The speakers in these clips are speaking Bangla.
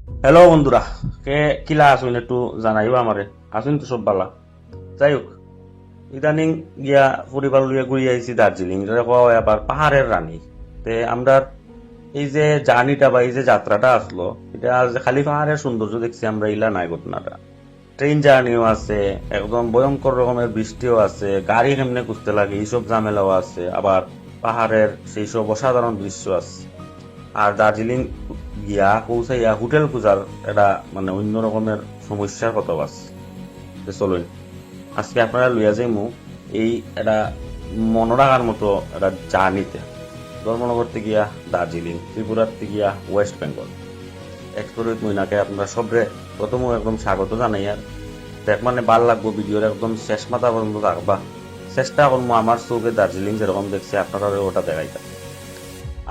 হ্যালো বন্ধুরা, কে কিলা আসুন একটু জানাইও আমারে। আসুন তো সব বালা। যাই হোক, ইদানিং গিয়া পরিবার লিয়ে ঘুরি আইছি দার্জিলিং, এটা কোয়া হয় আবার পাহাড়ের রানী। তে আমরা এই যে জার্নিটা বা এই যে যাত্রাটা আসলো, এটা যে খালি পাহাড়ের সৌন্দর্য দেখছি আমরা, ইলা নাই ঘটনাটা। ট্রেন জার্নিও আছে, একদম ভয়ঙ্কর রকমের বৃষ্টিও আছে, গাড়ি কেমনে খুঁজতে লাগে এইসব ঝামেলাও আছে, আবার পাহাড়ের সেই সব অসাধারণ দৃশ্য আছে। আর দার্জিলিং গিয়া পৌঁছাইয়া হোটেল খোঁজার এটা মানে অন্য রকমের সমস্যার কথা আছে। চলুন আজকে আপনারা লইয়া যাইমু এই এটা মনে রাখার মতো একটা জার্নিতে। ধর্মনগর থেকে গিয়া দার্জিলিং, ত্রিপুরার থেকে গিয়া ওয়েস্ট বেঙ্গল এক্সপ্লোর মইনাকে আপনারা সবরে প্রথমে একদম স্বাগত জানাই। আর দেখ মানে ভাল লাগবো, ভিডিওর একদম শেষ মাথা পর্যন্ত থাকবা। চেষ্টা করবো আমার চোখে দার্জিলিং যেরকম দেখছি আপনারা ওটা দেখাইতা।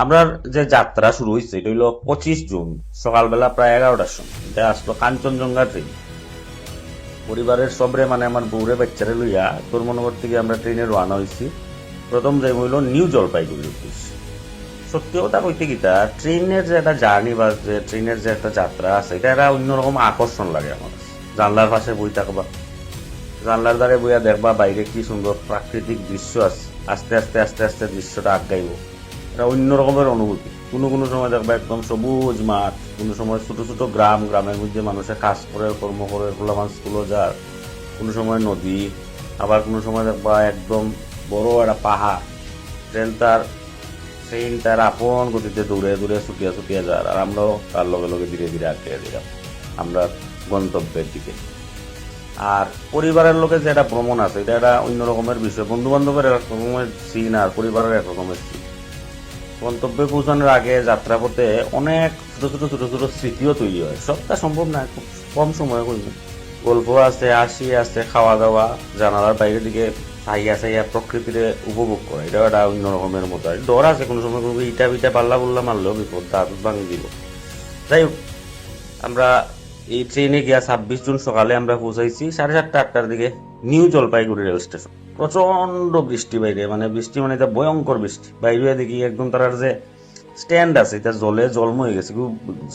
আমরা যে যাত্রা শুরু হয়েছে এটা হইল 25 জুন সকালবেলা প্রায় 11টার সময়। এটা আসলো কাঞ্চনজঙ্ঘা ট্রেন। পরিবারের সবরে মানে আমার বউরে বাচ্চারে লইয়া ধর্মনগর থেকে আমরা ট্রেনে রওনা হয়েছি। প্রথম যাই হইল নিউ জলপাইগুড়ির উদ্দেশ্যে। সত্যি কথা কইতে গীতা, ট্রেনের যে একটা জার্নি বা যে ট্রেনের যে একটা যাত্রা আছে, এটা একটা অন্যরকম আকর্ষণ লাগে আমার কাছে। জানলার পাশে বই থাকবা, জানলার ধারে বইয়া দেখবা বাইরে কি সুন্দর প্রাকৃতিক দৃশ্য আছে, আস্তে আস্তে আস্তে আস্তে দৃশ্যটা আগাইব। এটা অন্য রকমের অনুভূতি। কোনো কোনো সময় দেখবা একদম সবুজ মাঠ, কোনো সময় ছোট ছোট গ্রাম, গ্রামের মধ্যে মানুষে কাজ করে কর্ম করে ফুলামান স্কুলও যায়, কোনো সময় নদী, আবার কোনো সময় দেখবা একদম বড় একটা পাহাড়। ট্রেন তার আপন গতিতে দূরে দূরে ছুটিয়া ছুটিয়া যায়, আর আমরাও তার লগে লগে ধীরে ধীরে আগে দিলাম আমরা গন্তব্যের দিকে। আর পরিবারের লোকের যে একটা ভ্রমণ আছে, এটা একটা অন্য রকমের বিষয়। বন্ধু বান্ধবের এক রকমের সিন আর পরিবারের এক রকমের সিন। গন্তব্যে পৌঁছানোর আগে যাত্রাপথে অনেক ছোট ছোট ছোট ছোট স্মৃতিও তৈরি হয়। সবটা সম্ভব না, খুব কম সময়ে করবে। গল্প আছে, হাসি আছে, খাওয়া দাওয়া, জানালার বাইরের দিকে চাইয়া চাইয়া প্রকৃতিরে উপভোগ করে, এটা একটা অন্য রকমের মতো। আর ডর আছে কোনো সময় কোনো ইটা বিটা পাল্লা বললা মারলেও বিপদ, দাঁত ভাঙি দিব। যাই হোক, আমরা এই ট্রেনে গিয়া 26 জুন সকালে আমরা পৌঁছাইছি 7:30-8টার দিকে নিউ জলপাইগুড়ি রেল স্টেশন। প্রচন্ড বৃষ্টি বাইরে, মানে বৃষ্টি মানে এটা ভয়ঙ্কর বৃষ্টি। বাইরে দেখি একদম তার যে স্ট্যান্ড আছে এটা জলে জলময় গেছে,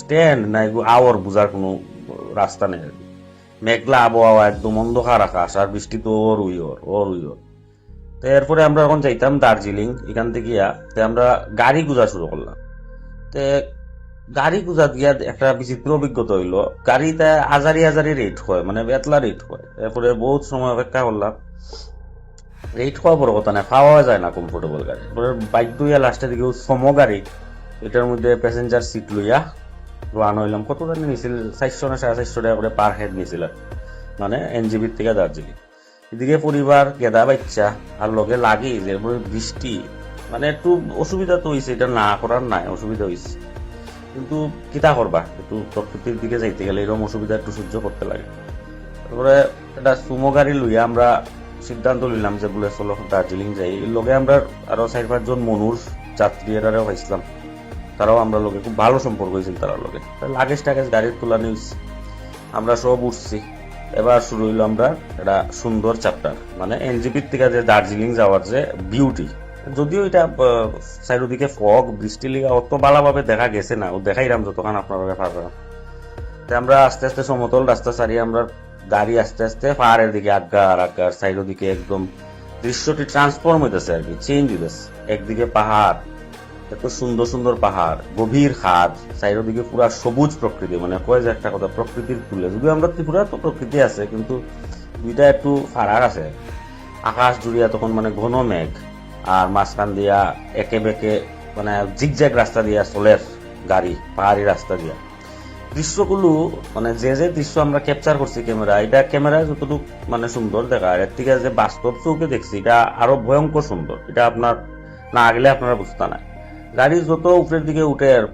স্ট্যান্ড নাই আওয়ার বুঝার কোনো রাস্তা নেই আর কি। মেঘলা আবহাওয়া, একদম অন্ধকার আকাশ, আর বৃষ্টি তো ওর উইওর ওর উইওর। তো এরপরে আমরা এখন যাইতাম দার্জিলিং। এখান থেকে গিয়া আমরা গাড়ি খুঁজা শুরু করলাম। তে গাড়ি খুঁজা গিয়া একটা বিচিত্র অভিজ্ঞতা হইলো। গাড়িতে হাজারি হাজারি রেট হয়, মানে বেতলা রেট হয়। এরপরে বহুত সময় অপেক্ষা করলাম। রেট হওয়া বড় কথা না, পাওয়া যায় না কমফোর্টেবল গাড়ি। এরপরে বাইক দুইয়া লাস্টের দিকে সম গাড়ি, এটার মধ্যে প্যাসেঞ্জার সিট লইয়া রওনা হইলাম। কত জানি নিছিল, 400 না 450 টাকা করে পার হেড নিছিল, মানে এনজিবির থেকে দার্জিলিং। এদিকে পরিবার, গেদা বাচ্চা, আর লগে লাগি যে বৃষ্টি, মানে একটু অসুবিধা তো হয়েছে, এটা না করার নাই, অসুবিধা হয়েছে। কিন্তু কিতা করবা, একটু প্রকৃতির দিকে যাইতে গেলে এরকম অসুবিধা একটু সহ্য করতে লাগে। তারপরে একটা সুমো গাড়ি লইয়া আমরা সিদ্ধান্ত নিলাম যে বলে চলো দার্জিলিং যাই। এর লগে আমরা আরো 4-5 জন মনুষ যাত্রী এরাও পাইছিলাম, তারাও আমরা লগে খুব ভালো সম্পর্ক হয়েছিল তার লগে। লাগেজ টাগেজ গাড়ির তোলা নিউজ, আমরা সব উঠছি। এবার শুরু হইলো আমরা একটা সুন্দর চ্যাপ্টার, মানে এনজিপির থেকে যে দার্জিলিং যাওয়ার যে বিউটি। যদিও এটা চারিদিকে ফগ, বৃষ্টি লিগা অত ভালোভাবে দেখা গেছে না, ও দেখাইলাম যতক্ষণ আপনারা পারবেন। আমরা আস্তে আস্তে সমতল রাস্তা ছাড়িয়ে আমরা গাড়ি আস্তে আস্তে পাহাড়ের দিকে আগার আগার সাইডের দিকে একদম দৃশ্যটি ট্রান্সফর্ম হইতেছে আর কি, চেঞ্জ হইতেছে। একদিকে পাহাড়, এত সুন্দর সুন্দর পাহাড়, গভীর খাদ, সাইডের দিকে পুরা সবুজ প্রকৃতি, মানে কয় যে একটা কথা প্রকৃতির তুলে। যদিও আমরা ত্রিপুরা তো প্রকৃতি আছে, কিন্তু দুইটা একটু ফারাক আছে। আকাশ জুড়িয়া তখন মানে ঘন মেঘ, আর মাঝখান দিয়া একে বেঁকে মানে জিগজ্যাগ রাস্তা দিয়া চলের গাড়ি, পাহাড়ি রাস্তা দিয়া। দৃশ্যগুলো মানে যে যে দৃশ্য আমরা ক্যাপচার করছি ক্যামেরা, এটা ক্যামেরায় যতটুকু মানে সুন্দর দেখা, এর থেকে যে বাস্তব চৌকে দেখছি এটা আরো ভয়ঙ্কর সুন্দর। এটা আপনার না গেলে আপনারা বুঝতে না। গাড়ি যত উপরের দিকে উঠে আর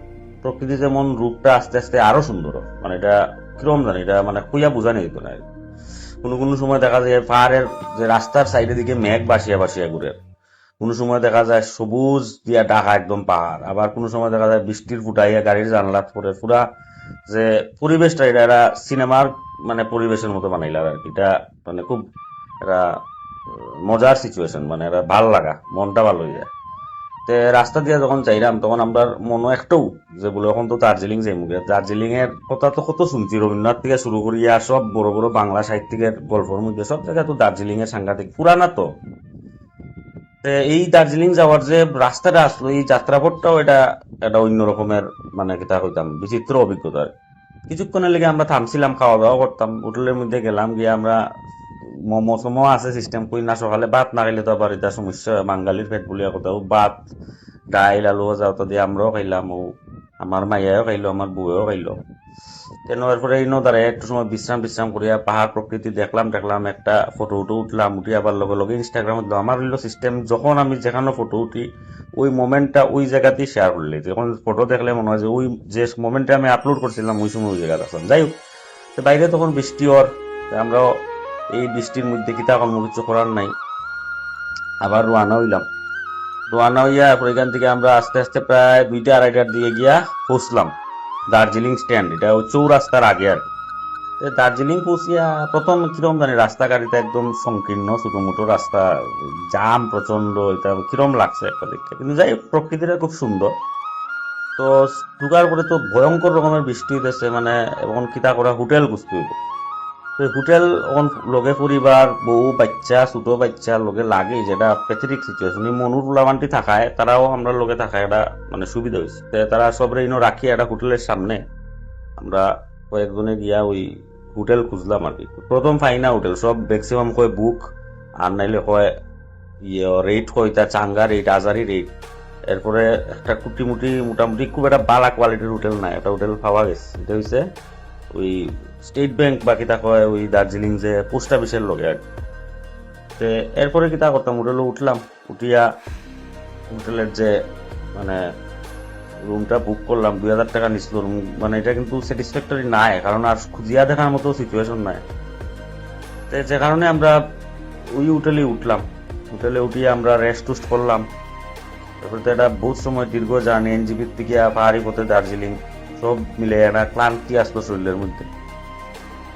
প্রকৃতি যেমন রূপটা আস্তে আস্তে আরো সুন্দর, মানে এটা কিরকম জানি, এটা মানে কুইয়া বোঝা নেই তো না। কোনো কোনো সময় দেখা যায় পাহাড়ের যে রাস্তার সাইডের দিকে মেঘ বাসিয়া বাসিয়া ঘুরে, কোনো সময় দেখা যায় সবুজ দিয়া ঢাকা একদম পাহাড়, আবার কোনো সময় দেখা যায় বৃষ্টির ফুটাইয়া গাড়ির জানলাত পরে পুরা যে পরিবেশটা, এটা একটা সিনেমার মানে পরিবেশের মতো বানাইলাম আর কি। এটা মানে খুব একটা মজার সিচুয়েশন, মানে এটা ভাল লাগা, মনটা ভালো হয়ে যায়। রাস্তা দিয়ে যখন যাইলাম তখন আমরা মনে একটাও যে বলে এখন তো দার্জিলিং যাই মুখে দার্জিলিং এর কথা তো কত শুনছি রবীন্দ্রনাথ থেকে শুরু করিয়া সব বড় বড় বাংলা সাহিত্যিকের গল্পের মধ্যে সব জায়গায় তো দার্জিলিং এর সাংঘাতিক পুরানা তো এই দার্জিলিং যাওয়ার যে রাস্তাটা আসলো এই যাত্রাপথটাও এটা একটা অন্য রকমের মানে কিতা কইতাম বিচিত্র অভিজ্ঞতা কিছুক্ষণের লেগে আমরা থামছিলাম খাওয়া দাওয়া করতাম হোটেলের মধ্যে গেলাম গিয়ে আমরা মোমো সোমো আছে সিস্টেম করি না সকালে ভাত না খাইলে তো আবার এটা সমস্যা হয়, বাঙালির পেট বলিয়া কথা ভাত ডাইল আলু ভাজা ওটা দিয়ে আমরাও খাইলাম ও আমার মাইয়াও খাইলো আমার বউও খাইলো তেনার পরে এই নদারে একটু সময় বিশ্রাম বিশ্রাম করিয়া পাহাড় প্রকৃতি দেখলাম একটা ফটো উঠলাম উঠি আবার লগে লগে ইনস্টাগ্রামে দিলাম আমার হইলো সিস্টেম যখন আমি যেখানে ফটো উঠি ওই মোমেন্টটা ওই জায়গাতেই শেয়ার করলে যখন ফটো দেখলে মনে হয় যে ওই যে মোমেন্টে আমি আপলোড করছিলাম ওই সময় ওই জায়গাতে আসলাম যাই হোক বাইরে তখন বৃষ্টি ওর আমরাও এই বৃষ্টির মধ্যে কিতা কোনো কিছু করার নাই আবার রওনা হইয়া এখান থেকে আমরা আস্তে আস্তে প্রায় 2টা-2:30টার দিকে গিয়া পৌঁছলাম দার্জিলিং স্ট্যান্ড এটা চৌরাস্তার আগে আর দার্জিলিং পৌঁছিয়া প্রথম কিরম জানি রাস্তাঘাটিতে একদম সংকীর্ণ ছোটো মোটো রাস্তা জাম প্রচন্ড এটা কিরম লাগছে একটা দেখতে কিন্তু যাই প্রকৃতিটা খুব সুন্দর তো ঢুকার পরে তো ভয়ঙ্কর রকমের বৃষ্টি হইতেছে মানে এখন কিতা করা হোটেল খুঁজতে হইব তো হোটেল এখন লগে পরিবার বউ বাচ্চা ছোট বাচ্চা লগে লাগে যেটা প্যাথেটিক সিচুয়েশন মনুর উলামান্টি থাকায় তারাও আমরা লগে থাকায় এটা মানে সুবিধা হয়েছে তারা সবরে ইনো রাখি একটা হোটেলের সামনে আমরা কয়েকজনে গিয়া ওই হোটেল খুঁজলাম আর কি প্রথম ফাইনা হোটেল সব ম্যাক্সিমাম কয় বুক আর নাইলে কয় রেট কয় তা চাঙ্গা রেট আজারি রেট এরপরে একটা কুটিমুটি মোটামুটি খুব একটা বালা কোয়ালিটির হোটেল নাই একটা হোটেল পাওয়া গেছে এটা হচ্ছে ওই স্টেট ব্যাংক বা কিতা কয় ওই দার্জিলিং যে পোস্ট অফিসের লগে আর এরপরে কিতা করতাম হোটেলে উঠলাম উঠিয়া হোটেলের যে মানে রুমটা বুক করলাম 2,000 টাকা নিছিল রুম মানে এটা কিন্তু স্যাটিসফ্যাক্টরি নাই কারণ আর খুঁজিয়া দেখার মতো সিচুয়েশন নাই যে কারণে আমরা ওই হোটেলে উঠলাম হোটেলে উঠিয়ে আমরা রেস্ট টুস্ট করলাম তারপরে তো এটা বহুত সময় দীর্ঘ জার্নি এনজিপির থেকে পাহাড়ি পথে দার্জিলিং সব মিলে একটা ক্লান্তি আসলো শরীরের মধ্যে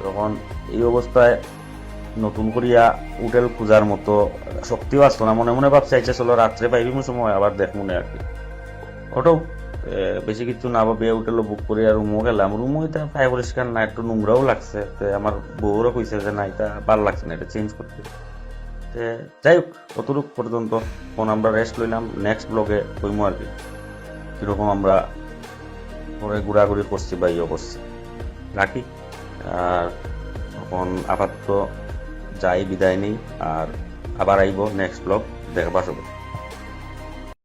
তখন এই অবস্থায় নতুন করিয়া হোটেল খোঁজার মতো শক্তিও আসতো না মনে মনে ভাবছি আইসা চলো রাত্রে পাইবি সময় আবার দেখ মনে আর কি ওটাও বেশি কিছু না ভাবি হোটেলও বুক করে আর রুমও গেলাম রুমও এটা প্রায় পরিষ্কার না একটু নোংরাও লাগছে আমার বউরও কইছে যে না এটা ভালো লাগছে না এটা চেঞ্জ করতে যাই হোক অতটুক পর্যন্ত ফোন আমরা রেস্ট লইলাম নেক্সট ব্লগে কইমো আর কি কিরকম আমরা পরে ঘোরাঘুরি করছি বা ইয়ে করছি রাখি আর এখন আপাতত যাই বিদায় নেই আর আবার আইব নেক্সট ব্লগ দেখবা সবাই।